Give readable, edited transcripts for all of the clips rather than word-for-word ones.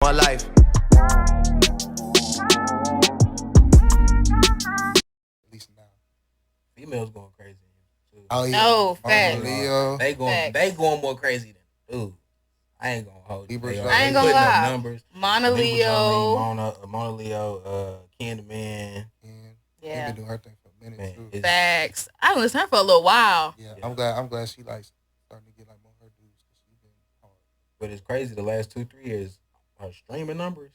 my life. At least now. Females going crazy too. Oh yeah. No, facts. Leo. They going more crazy than dude. I ain't gonna hold you. I ain't gonna putting up lie. numbers. Mona Leo. Mona Leo, Candyman. Yeah. Been doing her thing for a minute too. Facts. I was listening to her for a little while. Yeah, I'm glad she like starting to get like more her dudes because she's been hard. But it's crazy. The last 2-3 years, her streaming numbers.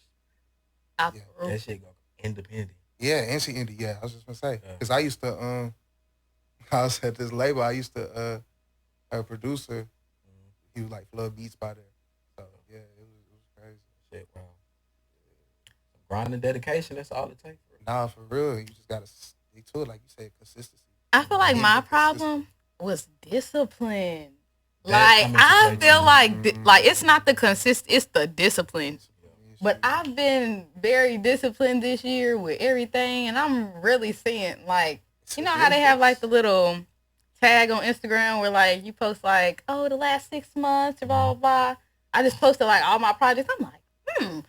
That shit go independent. Yeah, and she indie. Yeah, I was just gonna say because I used to I was at this label. I used to a producer. He was like Flood Beats by there. So yeah, it was crazy. Shit, wow. Grind and dedication. That's all it takes. Nah, for real. You just gotta stick to it, like you said, consistency. I feel like my problem was discipline. Like I feel like it's not the it's the discipline. But I've been very disciplined this year with everything, and I'm really seeing like, you know how they have like the little tag on Instagram where like you post like, oh, the last 6 months or blah blah blah. I just posted like all my projects. I'm like, I didn't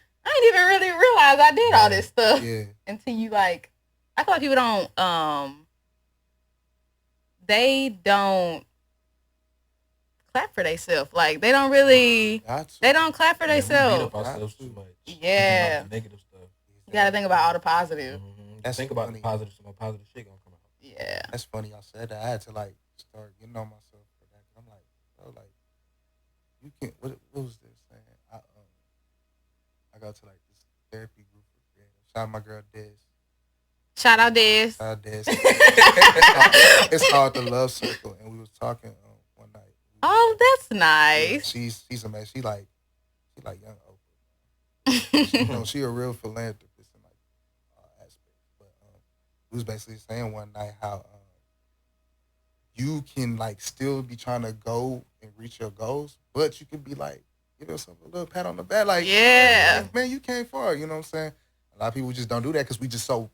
even really realize I did all this stuff until you like. I feel like people don't they don't clap for themselves. Like they don't really they don't clap for themselves. Yeah. Negative stuff. You gotta think about all the positive. Think about the positive, some more positive shit gonna come out. Yeah. That's funny y'all said that. I had to like start getting on myself for that. I'm like, bro, like you can't what was this saying? I go to like this therapy group for creative. Shout out my girl Des. Shout out Des. Shout out Des. It's called the Love Circle, and we was talking one night. Oh, that's nice. Yeah, she's amazing. She like young Oprah. She a real philanthropist in like aspects. But we was basically saying one night how you can like still be trying to go and reach your goals, but you can be like give yourself a little pat on the back, like man, you came far. You know what I'm saying? A lot of people just don't do that because we just so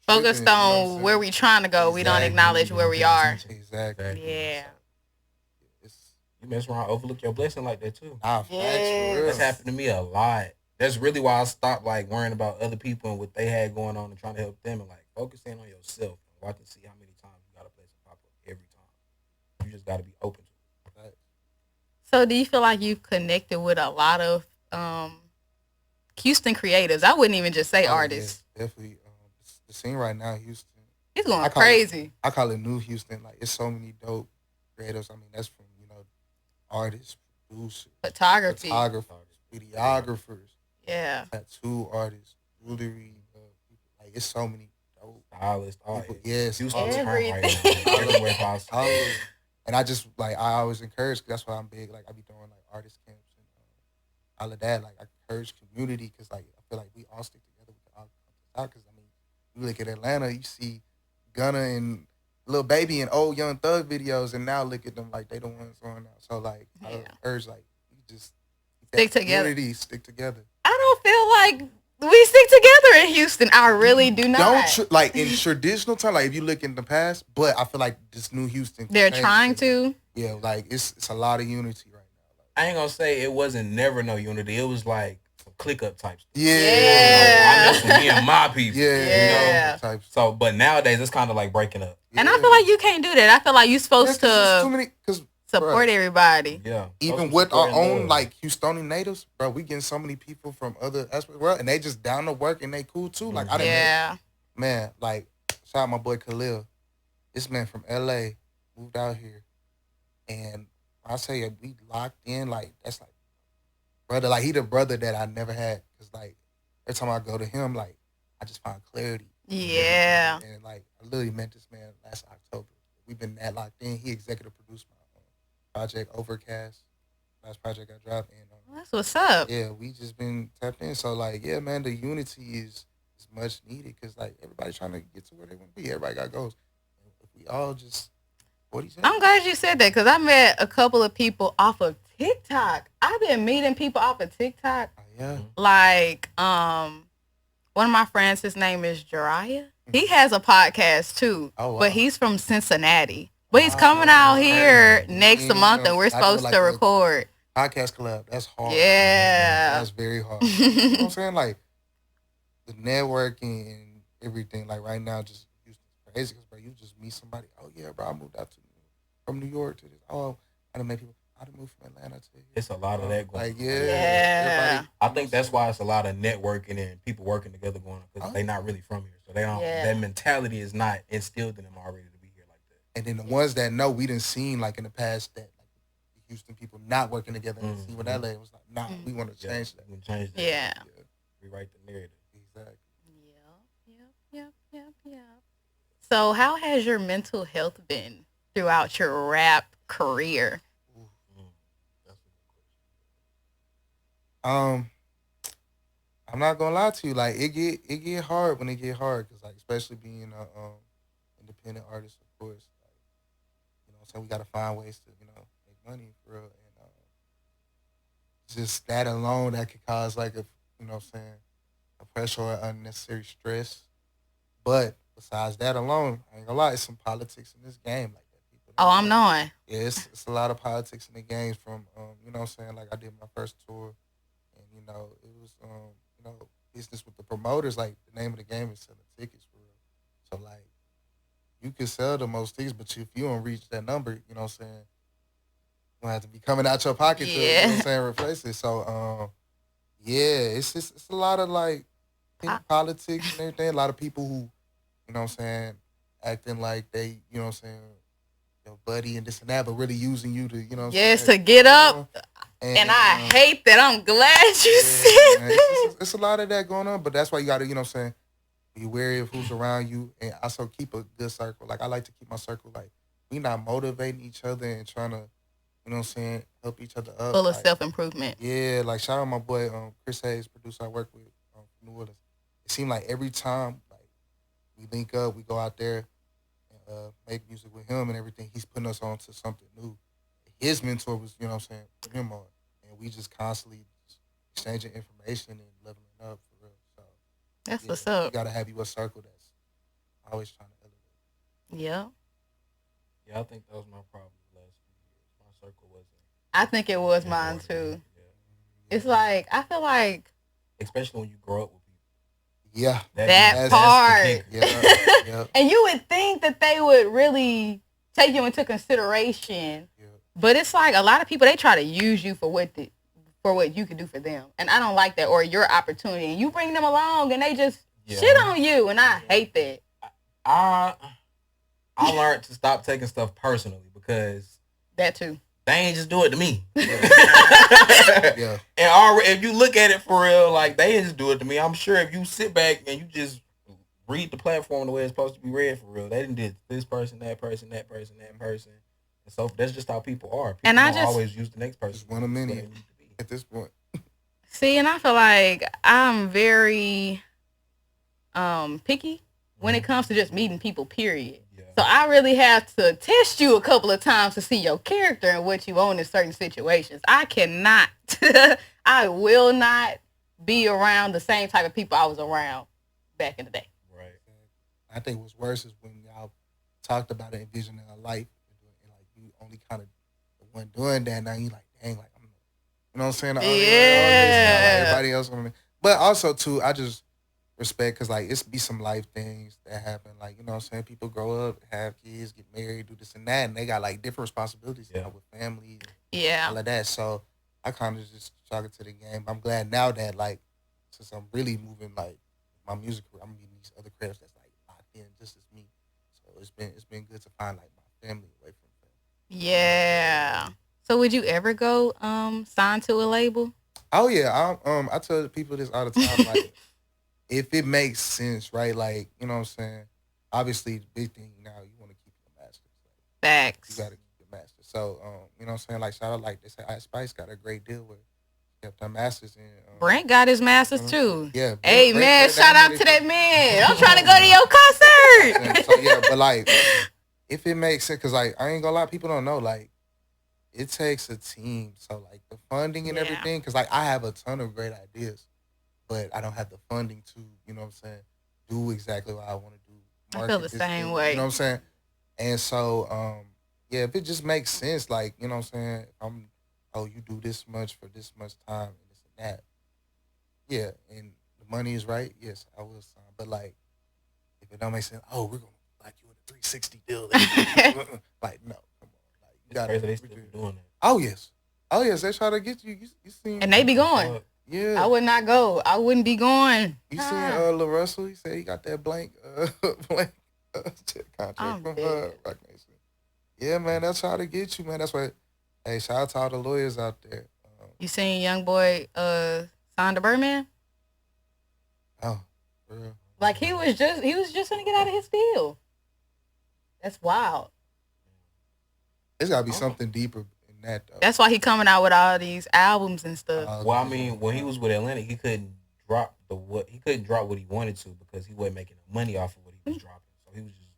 focused on where we trying to go. We don't acknowledge where we are. Exactly. Yeah. You mess around, overlook your blessing like that too. That's happened to me a lot. That's really why I stopped like worrying about other people and what they had going on and trying to help them and like focusing on yourself and watch and see how many times you got a blessing pop up every time. You just got to be open to it. So do you feel like you've connected with a lot of Houston creators? I wouldn't even just say artists. Yeah, definitely. The scene right now, Houston. It's going crazy. I call it New Houston. Like it's so many dope creators. I mean, that's from artists, producers, photographers, videographers, tattoo artists, jewelry, like it's so many dope stylists, people. Yes, everything. And I just like I always encourage. Cause that's why I'm big. Like I be doing like artist camps and all of that. Like I encourage community because like I feel like we all stick together with the out. Because I mean, you look at Atlanta, you see Gunna and Lil Baby and old Young Thug videos, and now look at them like they the ones on now. So like, I urge like you just stick together. Stick together. I don't feel like we stick together in Houston. I really do not. Don't like in traditional time. Like if you look in the past, but I feel like this New Houston. They're trying to. Yeah, like it's a lot of unity right now. Like, I ain't gonna say it wasn't never no unity. It was like click up type stuff. Yeah. I know from me and my people. Yeah. You know? So, but nowadays it's kind of like breaking up. And I feel like you can't do that. I feel like you're supposed to too many, support everybody. Yeah. Even with our own like Houstonian natives, bro, we getting so many people from other aspects of the world, and they just down to work and they cool too. Like I didn't man, like shout out my boy Khalil. This man from LA moved out here, and I say we locked in. Like that's like brother, like he the brother that I never had. Cause like every time I go to him, like I just find clarity. Yeah. And like I literally met this man last October. We've been that locked in. He executive produced my project Overcast. Last project I dropped. And that's what's up. Yeah, we just been tapped in. So like, yeah, man, the unity is much needed because like everybody's trying to get to where they want to be. Everybody got goals. And if we all just I'm glad you said that because I met a couple of people off of TikTok. I've been meeting people off of TikTok. Yeah. Like, one of my friends, his name is Jariah. He has a podcast too, but he's from Cincinnati. But he's coming out here next month, and we're supposed to record. Podcast collab, that's hard. Yeah. That's very hard. You know what I'm saying? Like, the networking and everything, like, right now, just Houston's crazy because, bro, you just meet somebody. Oh, yeah, bro, I moved out from New York to this. Oh, I done met people. I done moved from Atlanta to here. It's a lot of that going on. Like, everybody. I think that's why it's a lot of networking and people working together going on because they're not really from here. So they don't, that mentality is not instilled in them already to be here like that. And then the ones that know, we done seen, like, in the past that, like, the Houston people not working together and see what LA was like, nah, we want to change that. We change that. Yeah. Rewrite the narrative. Exactly. Yep. So how has your mental health been throughout your rap career? That's a good question. I'm not gonna lie to you, like it get hard when it get hard, cause like especially being a independent artist, of course, like, you know, so we gotta find ways to make money for real, and just that alone that could cause like a pressure or unnecessary stress. But besides that alone, I ain't gonna lie, it's some politics in this game like that. People I'm knowing. Yeah, it's a lot of politics in the games from like I did my first tour, and it was business with the promoters. Like the name of the game is selling tickets for real. So like you can sell the most tickets, but if you don't reach that number, you know what I'm saying, you're gonna have to be coming out your pocket to replace it. So it's a lot of like politics and everything. A lot of people who, acting like they, your buddy and this and that, but really using you to, to get up. And I hate that. I'm glad you said that. It's a lot of that going on, but that's why you got to, be wary of who's around you, and also keep a good circle. Like I like to keep my circle like we not motivating each other and trying to, help each other up. Full of self-improvement. Yeah, like shout out my boy Chris Hayes, producer I work with from New Orleans. It seemed like every time like we link up, we go out there and make music with him and everything, he's putting us on to something new. His mentor was, putting him on. And we just constantly exchanging information and leveling up for real. So that's what's up. You gotta have you a circle that's always trying to elevate. Yeah. Yeah, I think that was my problem the last few years. My circle wasn't. I think it was mine too. Yeah. It's like I feel like, especially when you grow up with people. Yeah, that part. Yeah. And you would think that they would really take you into consideration. Yeah. But it's like a lot of people, they try to use you for what you can do for them. And I don't like that, or your opportunity. And you bring them along and they just shit on you. And I hate that. I learned to stop taking stuff personally because that too. They ain't just do it to me. Yeah. And if you look at it for real, like they ain't just do it to me. I'm sure if you sit back and you just read the platform the way it's supposed to be read for real, they didn't do this person, that person, that person, that person. And so that's just how people are. People and don't always use the next person. Just one of many at this point. See, and I feel like I'm very picky when it comes to just meeting people, period. Yeah. So I really have to test you a couple of times to see your character and what you own in certain situations. I cannot, I will not be around the same type of people I was around back in the day. Right. I think what's worse is when y'all talked about it, envisioning a life, and like you only kind of the one doing that. Now you like, dang, like I'm, you know what I'm saying? Yeah. Like everybody else. But also too, I just respect because like it's be some life things that happen. Like, you know what I'm saying? People grow up, have kids, get married, do this and that, and they got like different responsibilities with family. Yeah. All of that. So I kind of just chalk it to the game. I'm glad now that like since I'm really moving like my music career, I'm meeting these other creators that's like locked in just as me. So it's been good to find like my family away from family. Yeah. So would you ever go sign to a label? Oh yeah. I tell people this all the time. Like if it makes sense, right? Like, you know what I'm saying? Obviously the big thing now, you want to keep your masters. Like, facts. You gotta keep your masters. So you know what I'm saying? Like shout out, like they say Ice Spice got a great deal with kept her masters in. Brent got his masters too. Yeah. Hey man, shout out to that man. I'm trying to go to your concert. So yeah, but like if it makes sense, cause like I ain't gonna lie, people don't know, like it takes a team. So like the funding and everything, cause like I have a ton of great ideas, but I don't have the funding to, you know what I'm saying, do exactly what I want to do. I feel the same way. You know what I'm saying? And so, yeah, if it just makes sense, like, you know what I'm saying, I'm oh, you do this much for this much time and this and that. Yeah, and the money is right. Yes, I will sign. But like, if it don't make sense, oh, we're gonna lock you in a 360 deal. Like, no, come on. Like, you got they still doing that. Oh yes, they try to get you. You seen? And they be going. Yeah, I would not go. I wouldn't be going. You seen Lil Russell? He said he got that blank contract from Rock Nation. Yeah, man, that's how to get you, man. That's why. Hey, shout out to all the lawyers out there. You seen Young Boy sign to Birdman? Oh, for real. Like he was just gonna get out of his field. That's wild. It's gotta be something deeper in that though. That's why he coming out with all these albums and stuff. Well, I mean, when he was with Atlantic, he couldn't drop what he wanted to because he wasn't making money off of what he was dropping. So he was just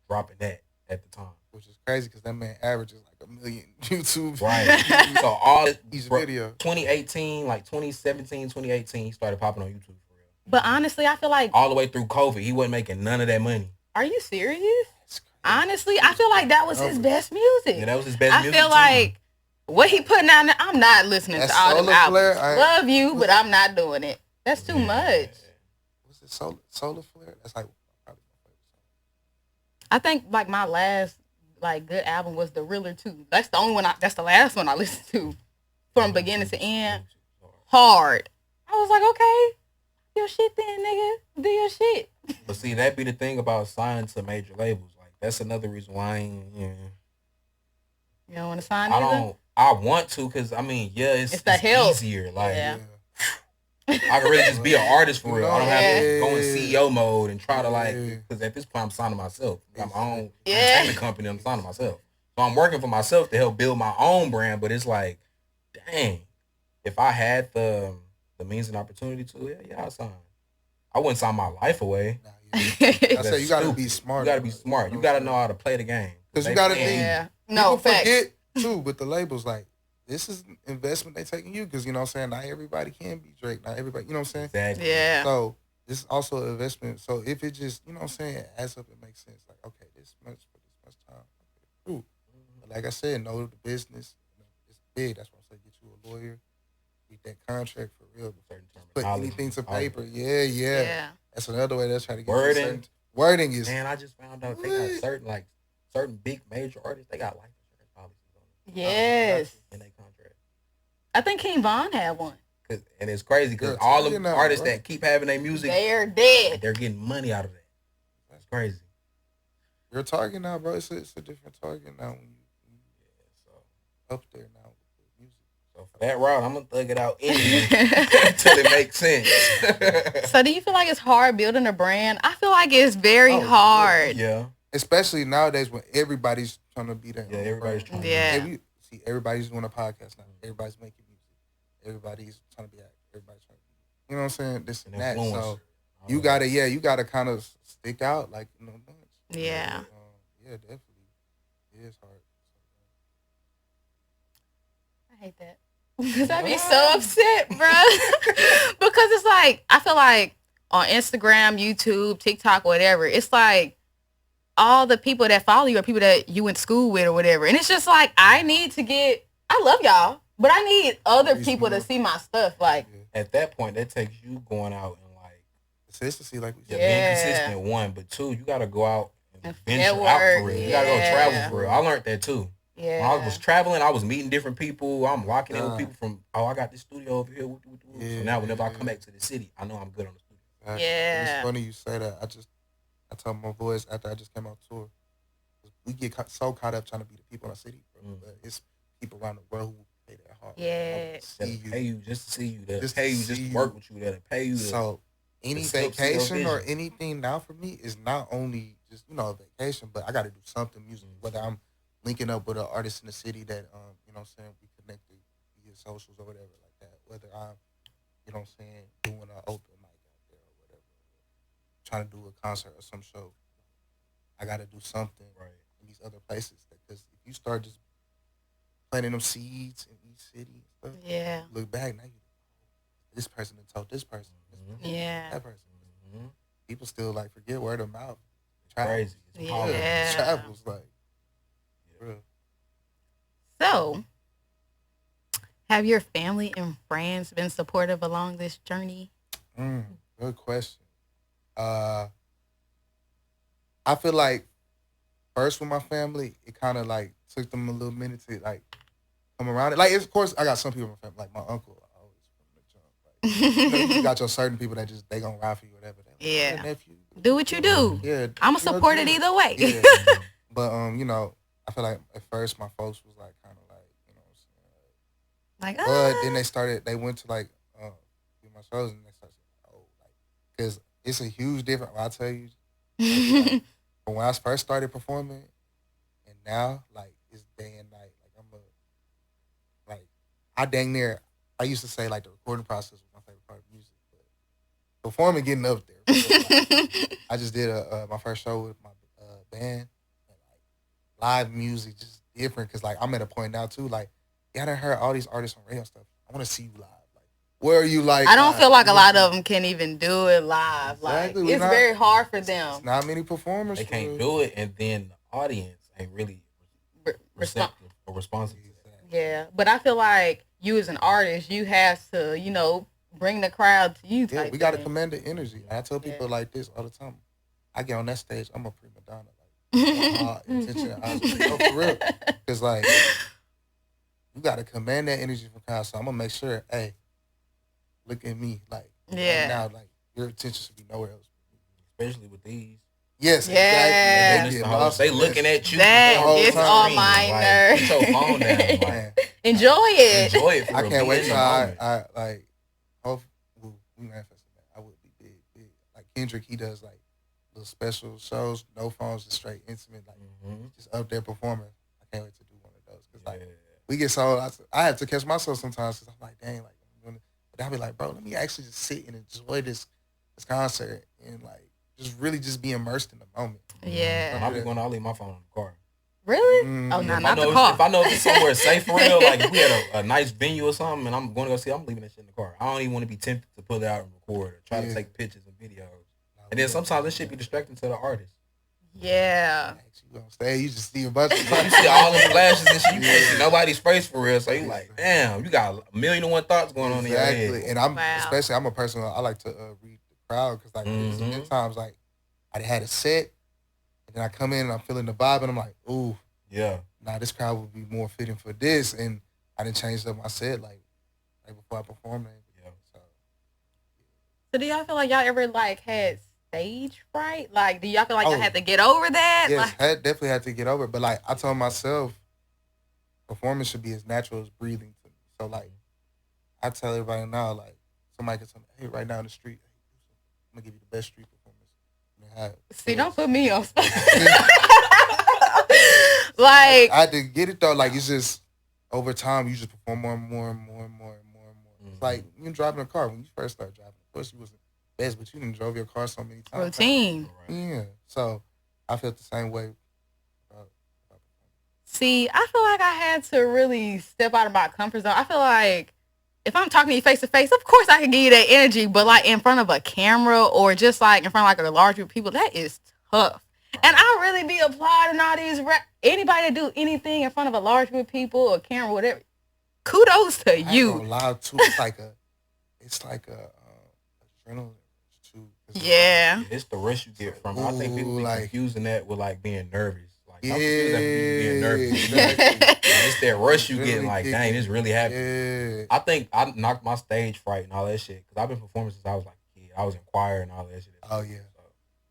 dropping that at the time. Which is crazy because that man averages like 1 million YouTube right. So all each video. 2018, like 2017, 2018, he started popping on YouTube for real. But honestly, I feel like all the way through COVID, he wasn't making none of that money. Are you serious? Honestly, I feel like that was his best music. Yeah, that was his best music. I feel like what he putting out there, I'm not listening to all them albums. Love you, but I'm not doing it. That's too much. Was it Solar Flare? That's like probably my favorite song. I think like my last like good album was The Realer 2. That's the only one. That's the last one I listened to from beginning to end. Hard. I was like, okay, your shit then, nigga. Do your shit. But see, that be the thing about signing to major labels. Like that's another reason why I ain't. You don't want to sign? I want to because I mean, it's easier. Like. Yeah. I can really just be an artist for real. I don't have to go in CEO mode and try to because at this point I'm signing myself. I got my own entertainment company. I'm signing myself, so I'm working for myself to help build my own brand. But it's like, dang, if I had the means and opportunity to, I'll sign. I wouldn't sign my life away. I said you gotta be smart. You gotta be smart. You gotta know how to play the game. Because you gotta think. People forget too with the labels like. This is an investment they taking you because, you know what I'm saying, not everybody can be Drake. Not everybody, you know what I'm saying? Exactly. Yeah. So this is also an investment. So if it just, you know what I'm saying, adds up, it makes sense. Like, okay, this much for this much time. Okay, cool. But like I said, know the business. You know, it's big. That's why I'm saying get you a lawyer. Get that contract for real. Put anything to paper. Yeah. That's another way they're trying to get wording is. Man, I just found out they got certain big major artists, they got life insurance policies on it. Yes. In their contract. I think King Von had one. And it's crazy because all the artists that keep having their music, they're dead. They're getting money out of that. That's crazy. You're a target now, bro. It's a different target now. When you up there now with the music. So for that route, I'm gonna thug it out until it makes sense. So do you feel like it's hard building a brand? I feel like it's very hard. Yeah. Especially nowadays when everybody's trying to be there. Yeah, everybody's trying to everybody's doing a podcast now. Everybody's making music. Everybody's trying to be active. Everybody's trying to be, you know what I'm saying? This and that. So you gotta kind of stick out like, you know. Yeah. Yeah, definitely. It is hard. I hate that. Because I'd be so upset, bro. Because it's like, I feel like on Instagram, YouTube, TikTok, whatever, it's like all the people that follow you are people that you went to school with or whatever. And it's just like, I love y'all, but I need other people to see my stuff. Like, at that point, that takes you going out and like consistency, like we said. Being consistent, one, but two, you got to go out and venture out for real. You got to go travel for real. I learned that too. Yeah. When I was traveling, I was meeting different people. I'm locking in with people from, I got this studio over here. So now whenever I come back to the city, I know I'm good on the studio. Yeah. It's funny you say that. I told my boys after I just came out tour, we get so caught up trying to be the people in the city, bro. But it's people around the world who pay that hard. Yeah. That'll pay you just to see you. That'll pay you just to work with you. That'll pay you. So any vacation or anything now for me is not only just, you know, a vacation, but I got to do something music. Whether I'm linking up with an artist in the city that, you know what I'm saying, we connected via socials or whatever like that. Whether I'm, you know what I'm saying, doing an open mic out there or whatever. Trying to do a concert or some show. I got to do something in these other places. Because if you start just planting them seeds in each city and stuff, look back, now this person that told this person. That person. People still like forget word of mouth. Crazy. Travels like. So, Have your family and friends been supportive along this journey? Good question. I feel like first with my family, it kind of like took them a little minute to like come around it. Like, of course, I got some people in my family, like my uncle. Always from the jump. Like, you got your certain people that just they gonna ride for you, whatever. Like, yeah, nephew, do what you do. Yeah, I'ma support it either way. Yeah. But I feel like at first my folks was like kind of like like, but then they went to like do my shows and they started saying, oh, like, because it's a huge difference. I'll tell you, like, from when I first started performing and now, like, it's day and night. Like, I dang near, I used to say like the recording process was my favorite part of music, but performing getting up there. Like, I just did my first show with my band, and like live music just different because like I'm at a point now too. Like, yeah, I done heard all these artists on radio stuff. I want to see you live. Like, where are you like? I don't feel like a lot of them can even do it live. Exactly. Like, it's very hard for them. It's not many performers. They can't do it, and then the audience ain't really receptive or responsive. Yeah, but I feel like you as an artist, you have to, bring the crowd to you. Yeah, we got to command the energy. I tell people like this all the time. I get on that stage, I'm a prima donna. Like, attention, for real. Because, like, you got to command that energy from crowd. So I'm going to make sure, hey, look at me. Like, right now, like, your attention should be nowhere else. Especially with these. Yes, yeah. Exactly. They looking at you. It's all minor. Get your phone down. Like, enjoy it. Enjoy it. I can't wait till I like. Hopefully, we manifesting that. I would be big. Like Kendrick, he does like little special shows, no phones, just straight intimate, like just up there performing. I can't wait to do one of those because like we get so. I have to catch myself sometimes because I'm like, dang, like I'm doing it. But I'll be like, bro, let me actually just sit and enjoy this concert and like. Just really just be immersed in the moment. Yeah. I'll leave my phone in the car. Really? Oh, no, not the car. If I know it's somewhere safe for real, like if we had a nice venue or something and I'm going to go see, I'm leaving that shit in the car. I don't even want to be tempted to pull it out and record or try to take pictures and videos. And then sometimes this shit be distracting to the artist. Yeah. You on stage, you just see a bunch of you see all them flashes and shit. You can't see nobody's face for real. So you like, damn, you got 1,000,001 thoughts going on in your head. And I'm I'm a person, I like to read crowd because like sometimes like I had a set and then I come in and I'm feeling the vibe and I'm like, ooh, yeah, this crowd would be more fitting for this, and I didn't change up my set like before I performed it. Yeah. So do y'all feel like y'all ever like had stage fright? Like, do y'all feel like y'all had to get over that? Yes, I definitely had to get over it. But like I told myself, performance should be as natural as breathing to me. So like I tell everybody now, like somebody can tell me, hey, right now in the street, I'm gonna give you the best street performance. See, don't put me on spot. Like I had to get it though. Like it's just over time, you just perform more and more and more and more and more and more. It's like you driving a car when you first started driving. Of course, you wasn't best, but you didn't drove your car so many times. Routine. Yeah. So I felt the same way. See, I feel like I had to really step out of my comfort zone. I feel like if I'm talking to you face to face, of course I can give you that energy, but like in front of a camera or just like in front of like a large group of people, that is tough. And I really be applauding all these anybody that do anything in front of a large group of people or camera, whatever. Kudos to you. I ain't gonna lie too. It's like a adrenaline too. Yeah. It's the rush you get from it. I think people be confusing that with like being nervous. Yeah, being nervous. It's that rush you get, like, dang, this really happened. Yeah. I think I knocked my stage fright and all that shit because I've been performing since I was like a kid. I was in choir and all that shit. Oh yeah, so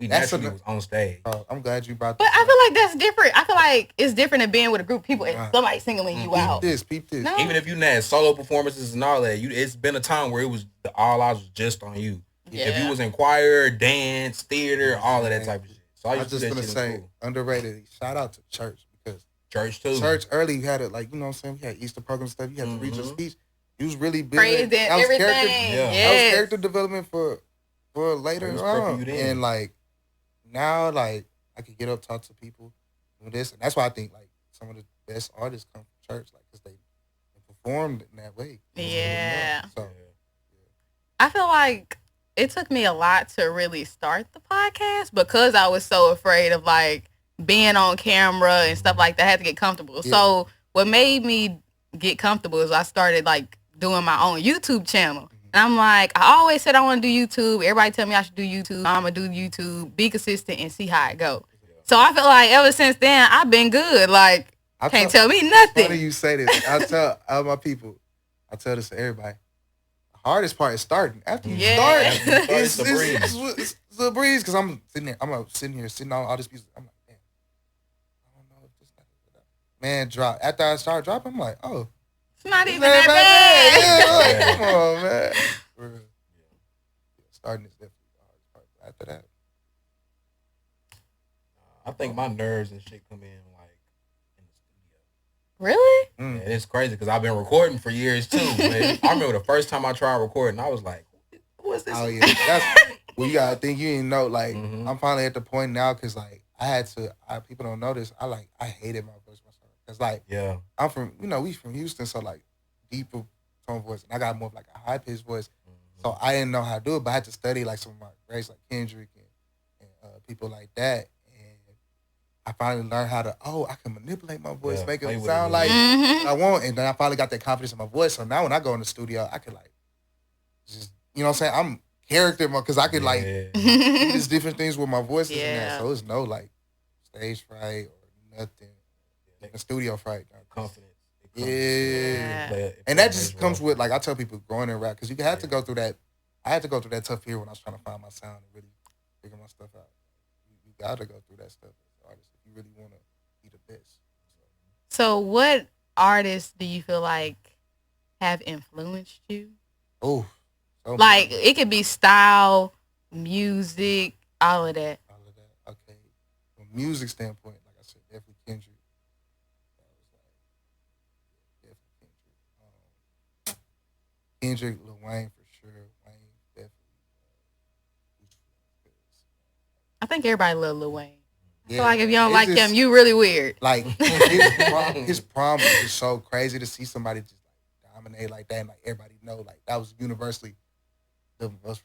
we naturally was on stage. Oh, I'm glad you brought that. But I feel like that's different. I feel like it's different than being with a group of people and somebody singling you out. Peep this. No. Even if you had solo performances and all that, it's been a time where it was all eyes was just on you. Yeah. If you was in choir, dance, theater, all of that type of shit. So I was just gonna say underrated. Shout out to church because church too. Church early you had it like you know what I'm saying. We had Easter program stuff. You had to read your speech. You was really building everything. That was character development for later on. And like now, like I could get up, talk to people, do this, and that's why I think like some of the best artists come from church, like because they performed in that way. Yeah. So I feel like it took me a lot to really start the podcast because I was so afraid of like being on camera and stuff like that. I had to get comfortable. Yeah. So what made me get comfortable is I started like doing my own YouTube channel. And I'm like, I always said I want to do YouTube. Everybody tell me I should do YouTube. I'm going to do YouTube, be consistent, and see how it go. So I feel like ever since then, I've been good. Like, can't tell me nothing. It's funny you say this. I tell all my people, I tell this to everybody. The hardest part is starting. After you start, it's a breeze. Because I'm sitting here, sitting on all this music. I'm like, man, I don't know if this man drop. After I start dropping, I'm like, oh. It's not even that bad. Yeah, like, come on, man. Starting is definitely the hardest part. After that, I think my nerves and shit come in like in the studio. Really? Yeah, it's crazy because I've been recording for years too. Man. I remember the first time I tried recording, I was like, "Who is this?" Oh yeah, that's well. You gotta think. You didn't know. Like I'm finally at the point now because like I had to. People don't know this. I hated my voice myself. It's like I'm from we from Houston, so like deeper tone voice, and I got more of like a high pitched voice. So I didn't know how to do it, but I had to study like some of my greats like Kendrick and people like that. I finally learned how to, I can manipulate my voice, make it sound like I want. And then I finally got that confidence in my voice. So now when I go in the studio, I can like, just, you know what I'm saying? I'm character because I could like, do these different things with my voice and that. So it's no like stage fright or nothing. Like a studio fright. Confidence. Yeah. And that just comes with, like I tell people growing in rap, because you have to go through that. I had to go through that tough period when I was trying to find my sound and really figure my stuff out. You got to go through that stuff. If you really want to be the best. So what artists do you feel like have influenced you? Oh. Like, it could be style, music, all of that. All of that. Okay. From a music standpoint, like I said, definitely Kendrick. Kendrick, Lil Wayne for sure. Wayne definitely. I think everybody love Lil Wayne. I feel like if you don't like him, you really weird. Like his prom is so crazy to see somebody just like dominate like that, and like everybody know like that was universally the most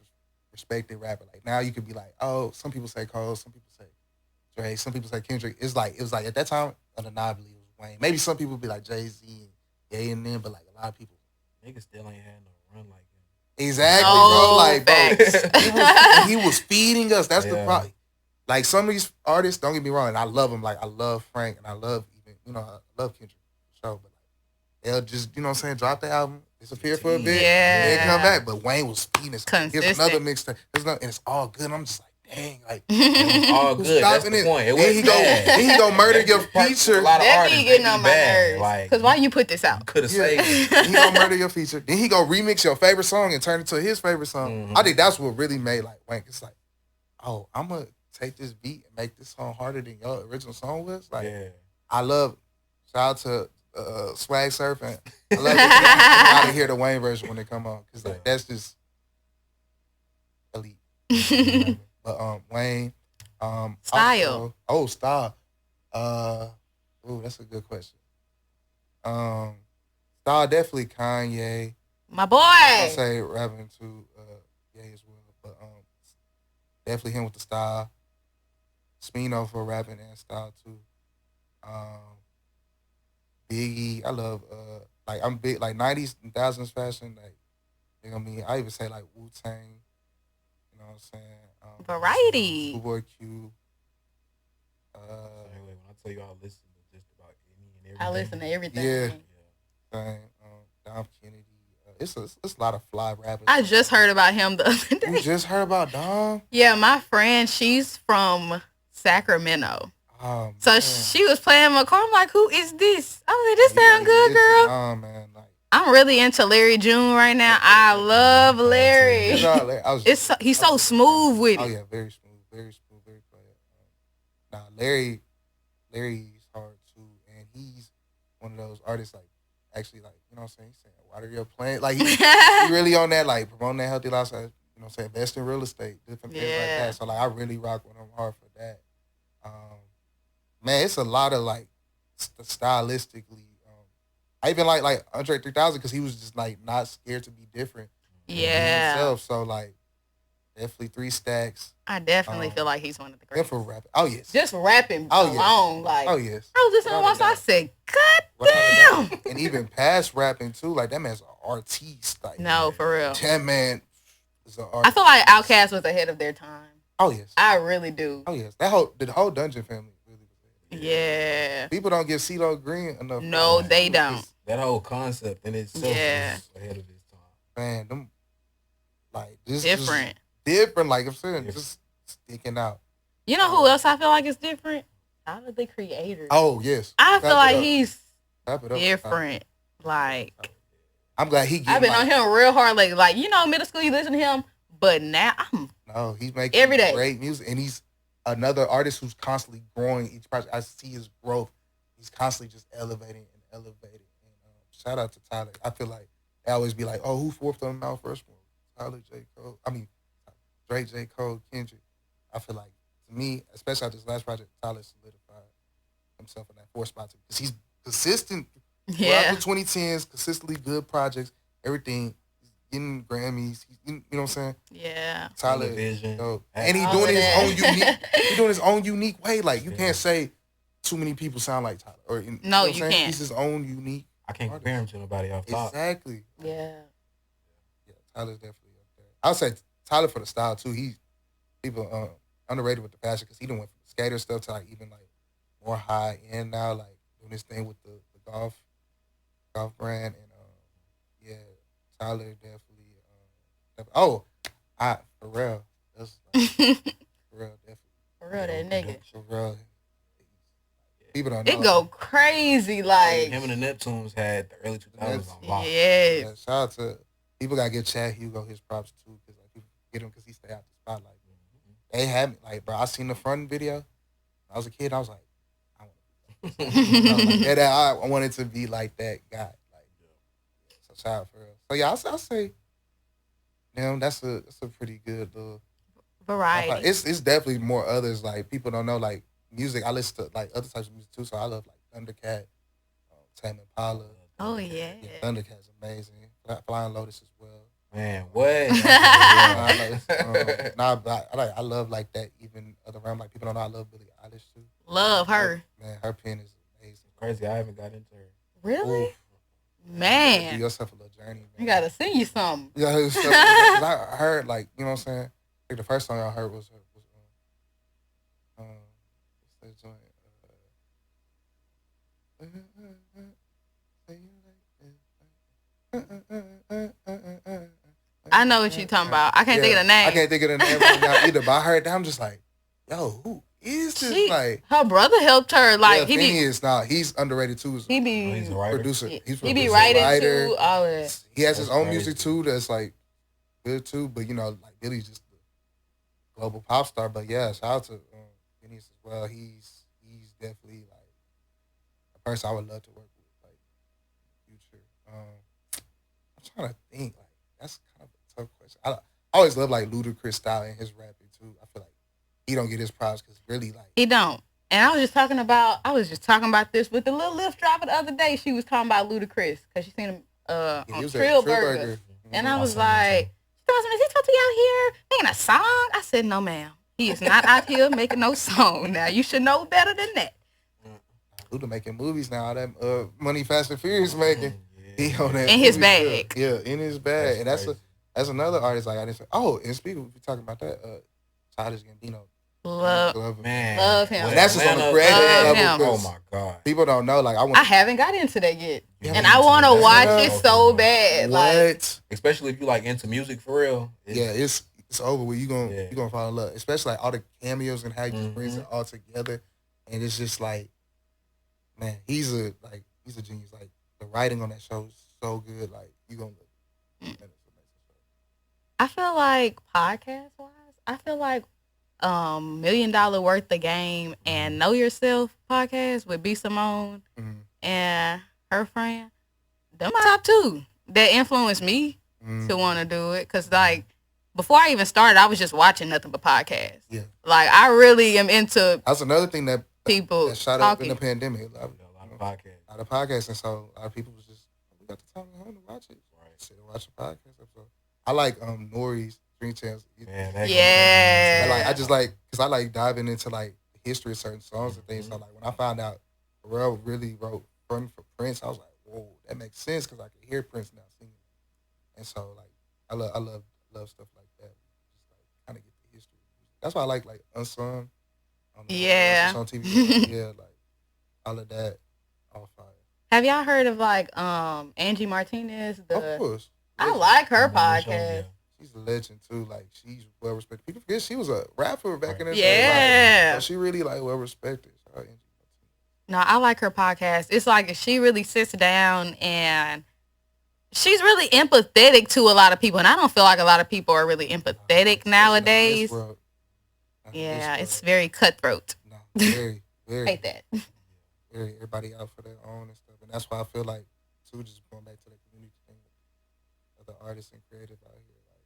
respected rapper. Like now you could be like, oh, some people say Cole, some people say Drake, some people say Kendrick. It was like at that time undeniably it was Wayne. Maybe some people be like Jay-Z and Ye and them, but like a lot of people niggas still ain't had no run like him. Exactly, bro. Like bro, he was feeding us. That's the problem. Like, some of these artists, don't get me wrong, and I love them. Like, I love Frank, and I love I love Kendrick for sure. But like, they'll just, you know what I'm saying, drop the album, disappear for a bit, and then come back. But Wayne was feeding us. Here's another mixtape. And it's all good. And I'm just like, dang, like, it's all good. That's the point. Then he go murder your feature. A lot of artists, getting on my nerves. Because why you put this out? Could have saved it. He go murder your feature. Then he go remix your favorite song and turn it to his favorite song. I think that's what really made, like, Wayne. It's like, oh, I'm going to take this beat and make this song harder than your original song was. Like, I love, shout out to Swag Surfing. I love it. I to hear the Wayne version when they come on. Because, like, that's just elite. But, Wayne. Style. Also, style. That's a good question. Style, definitely Kanye. My boy. I say rapping to Ye as well. But, definitely him with the style. Smino for rapping and style too. Biggie, I love like I'm big like 90s and 2000s fashion. Like, you know what I mean? I even say like Wu-Tang. You know what I'm saying? Variety. Schoolboy Q. When I tell you I listen to just about any and everything. I listen to everything. Yeah. Dom Kennedy. It's a lot of fly rappers. I just heard about him the other day. You just heard about Dom? Yeah, my friend, she's from Sacramento. Oh, so she was playing my car. I'm like, who is this? I was like, this sound good, girl. Oh, man. Like, I'm really into Larry June right now. I love Larry. He's so smooth with it. Oh, yeah, very smooth, very quiet. Larry's hard, too. And he's one of those artists, like, actually, like, you know what I'm saying? He's saying, water your plant. Like, he really on that, like, promoting that healthy lifestyle. You know what I'm saying? Invest in real estate, different things like that. So, like, I really rock with him hard for that. Man, it's a lot of, like, stylistically. I even like Andre 3000 because he was just, like, not scared to be different. Yeah. Himself. So, like, Definitely 3 Stacks. I definitely feel like he's one of the greatest. For rapping. Oh, yes. Just rapping alone. Yes. Like, oh, yes. I was listening once, I said, God damn. And even past rapping, too. Like, that man's an artiste. Like, no, for real. That man is an artist. I feel like Outkast was ahead of their time. Oh, yes. I really do. Oh, yes. The whole Dungeon family really was ahead. Yeah. People don't give CeeLo Green enough. No, they don't. That whole concept in itself is ahead of its time. Man, them, like, this different. Different, like I'm saying, just sticking out. You know who else I feel like is different? Tyler, the Creator. Oh, yes. I feel like he's different. Like, I'm glad he. I've been on him real hard. Like middle school, you listen to him, but now he's making every day great music, and he's another artist who's constantly growing each project. I see his growth. He's constantly just elevating. And shout out to Tyler. I feel like they always be like, "Oh, who fourth on Mount Rushmore?" Tyler, J. Cole. I mean, Drake, J. Cole, Kendrick. I feel like, to me, especially at this last project, Tyler solidified himself in that fourth spot because he's consistent throughout the 2010s, consistently good projects, everything. He's getting Grammys. You know what I'm saying? Yeah. Tyler, and he's doing his own unique. He's doing his own unique way. Like you can't say too many people sound like Tyler. Or you can't. He's his own unique. I can't compare him to nobody off top. Exactly. Yeah. Yeah, Tyler's definitely up there. I would say Tyler for the style too. People underrated with the passion because he done went from skater stuff to like even like more high end now, like doing this thing with the golf brand and Tyler definitely. Pharrell. That's like, Pharrell definitely. Pharrell, that nigga. Pharrell. People don't know. It go crazy like him and the Neptunes had the early 2000s on lock. Yeah. Shout out to people. Gotta give Chad Hugo his props too because like people get him because he stay out the spotlight. They had me like, bro. I seen the front video. When I was a kid. I was like, I wanted to be like that guy. Like, so shout out for real. So yeah, I'll say, damn, that's a pretty good little variety. It's definitely more others. Like people don't know like music. I listen to like other types of music too. So I love like Thundercat, Tame Impala. Oh yeah. Thundercat's amazing. Flying Lotus as well. Man, what? I love like that. Even other realm, like people don't know I love Billie Eilish too. Love her. Man, her pen is amazing. Crazy, I haven't got into her. Really? Oof. Man, do yourself a little journey. Man. You gotta sing you something. Yeah, I heard like you know what I'm saying. Like the first song I heard was what's that joint? I know what you're talking about. I can't think of the name. I can't think of the name right now either. But I heard that I'm just like, yo, who is this? Like her brother helped her. Like he's underrated too. He be he's a writer. Producer. He be writing too. All that. He has his own music too. That's like good too. But you know, like Billy's just the global pop star. But yeah, shout out to Phineas as well. He's definitely like a person I would love to work with. Like future. I'm trying to think. Like that's kind of a tough question. I always love like Ludacris style in his rapping too. I feel like he don't get his props because really like he don't. And I was just talking about this with the little Lyft driver the other day. She was talking about Ludacris because she seen him on Trill Burger. And I was like, is he supposed to be out here making a song? I said, no, ma'am. He is not out here making no song. Now, you should know better than that. Luda making movies now. That Money Fast and Furious making. He on that in his bag. Yeah, in his bag. And that's another artist like I didn't say. Oh, and speaking of talking about that, Childish Gambino. Love him. And that's just on the creative level. Oh my God. People don't know. Like I haven't got into that yet. And I want to watch it so bad. What? Like, especially if you like into music for real. It's over with. You gonna fall in love. Especially like all the cameos and how he just brings it all together. And it's just like, man, he's a genius. Like the writing on that show is so good. Like you gonna look. I feel like podcast wise, I feel like $1 Million Worth the Game and Know Yourself podcast with B. Simone and her friend. Them my top two that influenced me to want to do it. Cause like before I even started, I was just watching nothing but podcasts. Yeah. Like I really am into. That's another thing that people that shot up in the pandemic. A lot of podcasts. A lot of podcasts, and so a lot of people was just we got the time at home to watch it. Right. Sit and watch a podcast episode. I like Nori's Dream Champs. Yeah. But, like, I just like, because I like diving into like the history of certain songs and things. So like when I found out Pharrell really wrote Run for Prince, I was like, whoa, that makes sense because I can hear Prince now singing. And so like I love stuff like that. Just like kind of get the history. That's why I like Unsung. Yeah. On TV. Yeah, like all of that. All fire. Have y'all heard of like Angie Martinez? Of course. I like her podcast. She's a legend too. Like she's well respected. People forget she was a rapper back in the day. Yeah. Like, so she really like well respected. No, I like her podcast. It's like she really sits down and she's really empathetic to a lot of people, and I don't feel like a lot of people are really empathetic nowadays. Yeah, it's very cutthroat. No, very, very. Hate that. Very, everybody out for their own and stuff, and that's why I feel like too. Just going back to the community thing with other artists and creative out here, like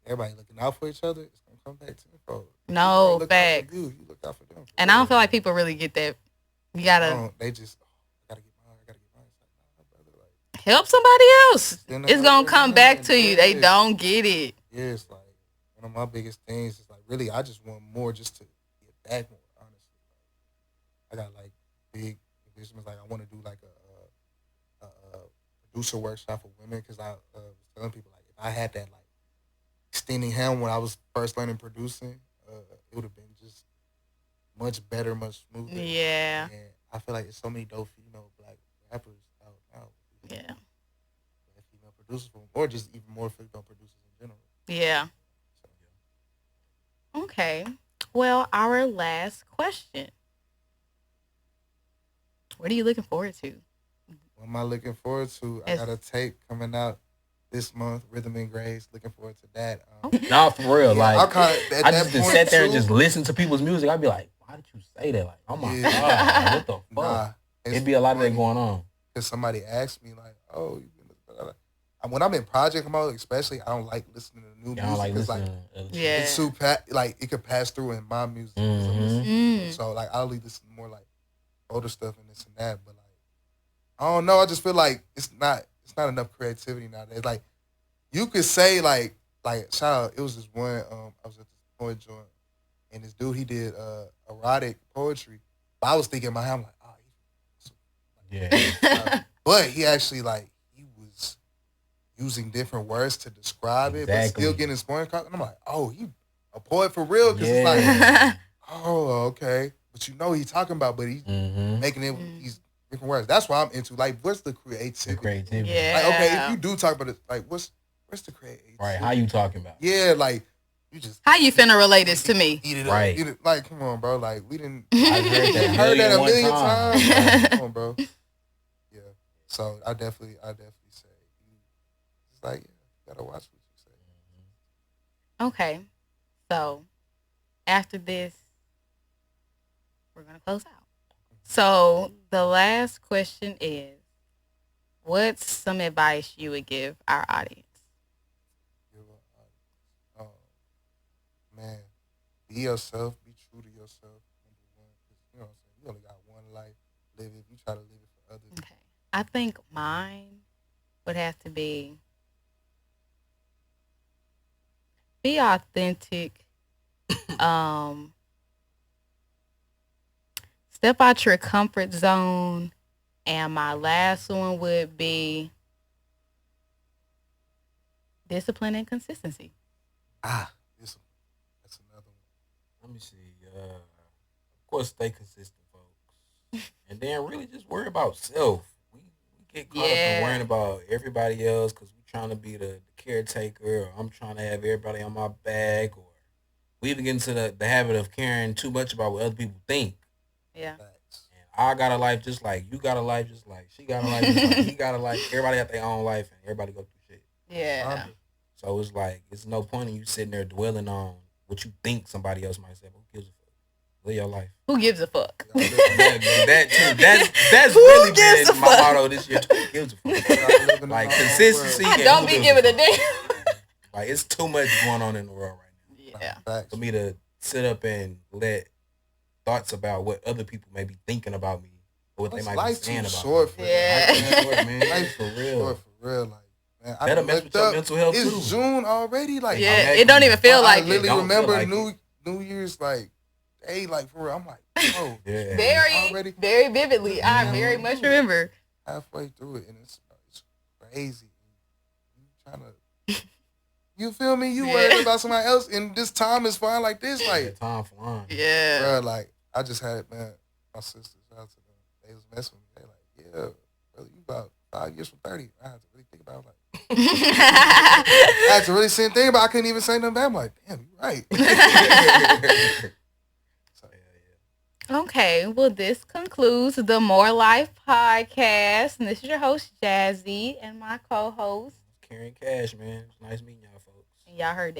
everybody looking out for each other. It's gonna come back tenfold. No, facts. You look out for them. And I don't feel like people really get that. You gotta. They just gotta get mine. I gotta get mine. It's like, nah, brother, like help somebody else. It's gonna come back to you. They don't get it. Yeah, it's like one of my biggest things is like really I just want more just to get back more, honestly. Like, I got like big visions, like I want to do like a producer workshop for women because I was telling people like if I had that like extending hand when I was first learning producing, it would have been just much better, much smoother. Yeah. And I feel like there's so many dope female black rappers out now. Yeah. Female producers, or just even more female producers in general. Yeah. Okay. Well, our last question. What are you looking forward to? What am I looking forward to? I got a tape coming out this month, Rhythm and Grace. Looking forward to that. Nah, for real. Yeah, like, I just sat there too, and just listen to people's music. I'd be like, why did you say that? Like, oh my God, what the fuck? Nah, it'd be a lot of that going on. Because somebody asked me, like, oh, when I'm in project mode, especially, I don't like listening to new music. I don't like listening it's too, like, it could pass through in my music. So, like, I'll listen to more, like, older stuff and this and that. But, like, I don't know. I just feel like it's not enough creativity nowadays. Like, you could say, like, shout out, it was this one, I was at this poet joint, and this dude, he did erotic poetry. But I was thinking in my head, I'm like, oh, yeah. But he actually, like, he was using different words to describe it, but still getting his point across. And I'm like, oh, he a poet for real? Because it's like, oh, okay. But you know he's talking about, but he's making it with these different words. That's why I'm into, like, what's the creativity? Yeah. Like, okay, if you do talk about it, like, what's the creativity? Right, how you talking about? Yeah, like, you just... How you finna relate this to me? Eat it up. Right. Eat it, like, come on, bro. Like, we didn't... I heard that a million times. Like, come on, bro. Yeah. So, I definitely say, it's like, yeah, you gotta watch what you say. Okay. So, after this, we're gonna close out. So, the last question is, what's some advice you would give our audience? Man, be yourself. Be true to yourself. Number one, you know what I'm saying. You only got one life. Live it. You try to live it for others. Okay. I think mine would have to be authentic. Step out your comfort zone. And my last one would be discipline and consistency. Discipline. That's another one. Let me see. Of course, stay consistent, folks. And then really just worry about self. We get caught up in worrying about everybody else because we're trying to be the caretaker, or I'm trying to have everybody on my back, or we even get into the habit of caring too much about what other people think. Yeah. And I got a life just like you got a life just like she got a life just like he got a life. Everybody got their own life and everybody go through shit. Yeah. So it's like, it's no point in you sitting there dwelling on what you think somebody else might say. Who gives a fuck? Live your life. Who gives a fuck? that too. That's really been my motto this year. Who gives a fuck? Like, consistency. I don't be giving a damn. Like, it's too much going on in the world right now. Yeah. For me to sit up and let thoughts about what other people may be thinking about me, or what they might be saying about me. Short for yeah. Life's short, man. Life's for real. Short for real. Like, Man, that'll mess with your mental health it's too. It's June already. Like, yeah, it don't even feel like I literally remember like New Year's, like, hey, like, for real. I'm like, oh. Very vividly. I very much remember. Halfway through it, and it's crazy. You trying to, you feel me? You worried about somebody else, and this time is fine like this. Like, time flying. Yeah. Bro, like, I just had, man, my sisters, shout out to them. They was messing with me. They like, yeah, brother, you about 5 years from 30. I had to really think about it. Like, I had to really sit and think about it. I couldn't even say nothing back. I'm like, damn, you're right. Okay, well, this concludes the More Life podcast. And this is your host, Jazzy, and my co-host, Karen Cash, man. It's nice meeting y'all, folks. And y'all heard that.